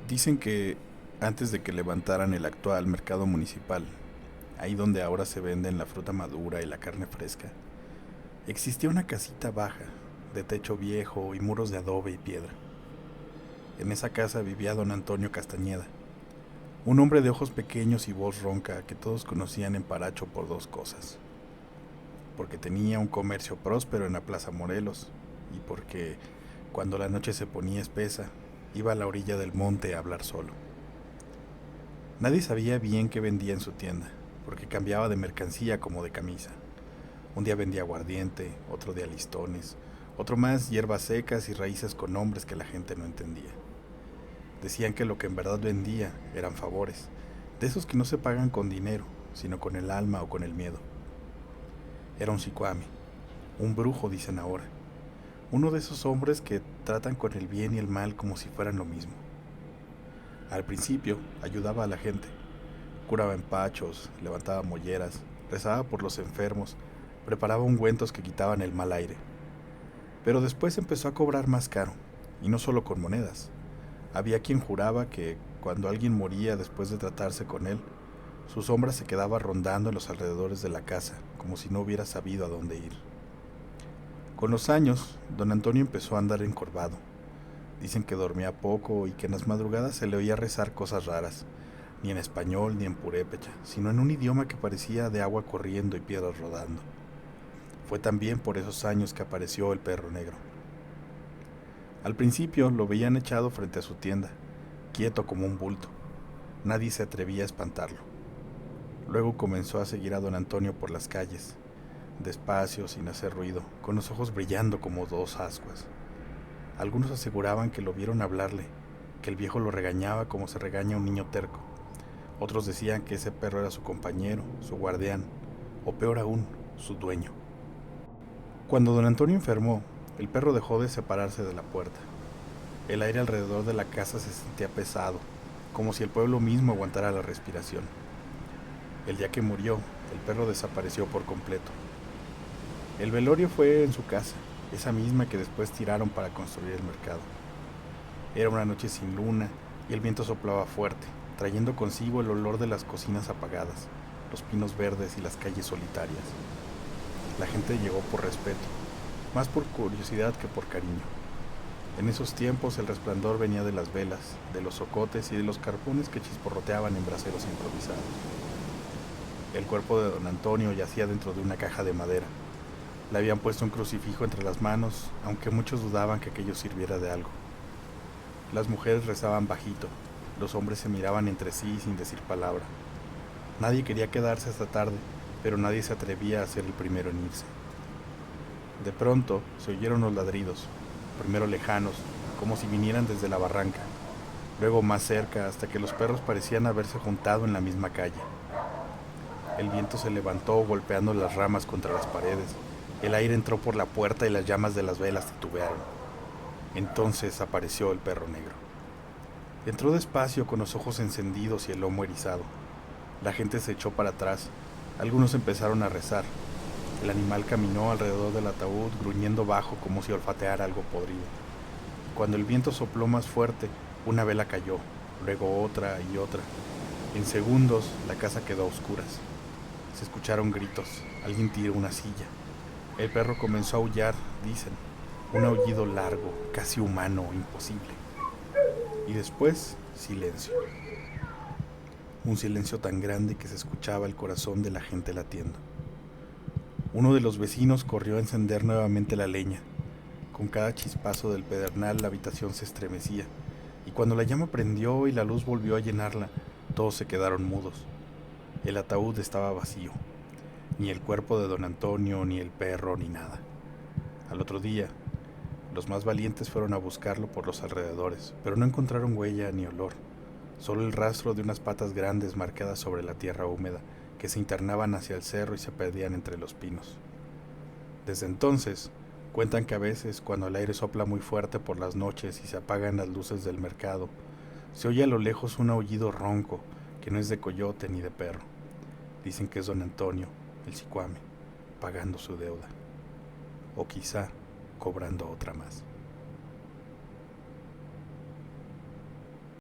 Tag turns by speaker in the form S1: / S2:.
S1: Dicen que antes de que levantaran el actual mercado municipal, ahí donde ahora se venden la fruta madura y la carne fresca, existía una casita baja, de techo viejo y muros de adobe y piedra. En esa casa vivía don Antonio Castañeda, un hombre de ojos pequeños y voz ronca que todos conocían en Paracho por dos cosas: porque tenía un comercio próspero en la Plaza Morelos y porque, cuando la noche se ponía espesa, iba a la orilla del monte a hablar solo. Nadie sabía bien qué vendía en su tienda, porque cambiaba de mercancía como de camisa. Un día vendía aguardiente, otro día listones, otro más hierbas secas y raíces con nombres que la gente no entendía. Decían que lo que en verdad vendía eran favores, de esos que no se pagan con dinero, sino con el alma o con el miedo. Era un sicuame, un brujo dicen ahora, uno de esos hombres que tratan con el bien y el mal como si fueran lo mismo. Al principio ayudaba a la gente, curaba empachos, levantaba molleras, rezaba por los enfermos, preparaba ungüentos que quitaban el mal aire. Pero después empezó a cobrar más caro, y no solo con monedas. Había quien juraba que cuando alguien moría después de tratarse con él, su sombra se quedaba rondando en los alrededores de la casa, como si no hubiera sabido a dónde ir. Con los años, don Antonio empezó a andar encorvado. Dicen que dormía poco y que en las madrugadas se le oía rezar cosas raras, ni en español ni en purépecha, sino en un idioma que parecía de agua corriendo y piedras rodando. Fue también por esos años que apareció el perro negro. Al principio lo veían echado frente a su tienda, quieto como un bulto. Nadie se atrevía a espantarlo. Luego comenzó a seguir a don Antonio por las calles, despacio, sin hacer ruido, con los ojos brillando como dos ascuas. Algunos aseguraban que lo vieron hablarle, que el viejo lo regañaba como se regaña a un niño terco. Otros decían que ese perro era su compañero, su guardián, o peor aún, su dueño. Cuando don Antonio enfermó, el perro dejó de separarse de la puerta. El aire alrededor de la casa se sentía pesado, como si el pueblo mismo aguantara la respiración. El día que murió, el perro desapareció por completo. El velorio fue en su casa, esa misma que después tiraron para construir el mercado. Era una noche sin luna y el viento soplaba fuerte, trayendo consigo el olor de las cocinas apagadas, los pinos verdes y las calles solitarias. La gente llegó por respeto, más por curiosidad que por cariño. En esos tiempos el resplandor venía de las velas, de los zocotes y de los carbones que chisporroteaban en braseros improvisados. El cuerpo de don Antonio yacía dentro de una caja de madera. Le habían puesto un crucifijo entre las manos, aunque muchos dudaban que aquello sirviera de algo. Las mujeres rezaban bajito, los hombres se miraban entre sí sin decir palabra. Nadie quería quedarse hasta tarde, pero nadie se atrevía a ser el primero en irse. De pronto se oyeron los ladridos, primero lejanos, como si vinieran desde la barranca, luego más cerca hasta que los perros parecían haberse juntado en la misma calle. El viento se levantó golpeando las ramas contra las paredes, el aire entró por la puerta y las llamas de las velas titubearon. Entonces apareció el perro negro. Entró despacio con los ojos encendidos y el lomo erizado. La gente se echó para atrás, algunos empezaron a rezar. El animal caminó alrededor del ataúd, gruñendo bajo como si olfateara algo podrido. Cuando el viento sopló más fuerte, una vela cayó, luego otra y otra. En segundos, la casa quedó a oscuras. Se escucharon gritos, alguien tiró una silla. El perro comenzó a aullar, dicen, un aullido largo, casi humano, imposible. Y después, silencio. Un silencio tan grande que se escuchaba el corazón de la gente latiendo. Uno de los vecinos corrió a encender nuevamente la leña. Con cada chispazo del pedernal la habitación se estremecía, y cuando la llama prendió y la luz volvió a llenarla, todos se quedaron mudos. El ataúd estaba vacío, ni el cuerpo de don Antonio, ni el perro, ni nada. Al otro día, los más valientes fueron a buscarlo por los alrededores, pero no encontraron huella ni olor, solo el rastro de unas patas grandes marcadas sobre la tierra húmeda, que se internaban hacia el cerro y se perdían entre los pinos. Desde entonces, cuentan que a veces, cuando el aire sopla muy fuerte por las noches y se apagan las luces del mercado, se oye a lo lejos un aullido ronco, que no es de coyote ni de perro. Dicen que es don Antonio, el sicuame, pagando su deuda, o quizá cobrando otra más.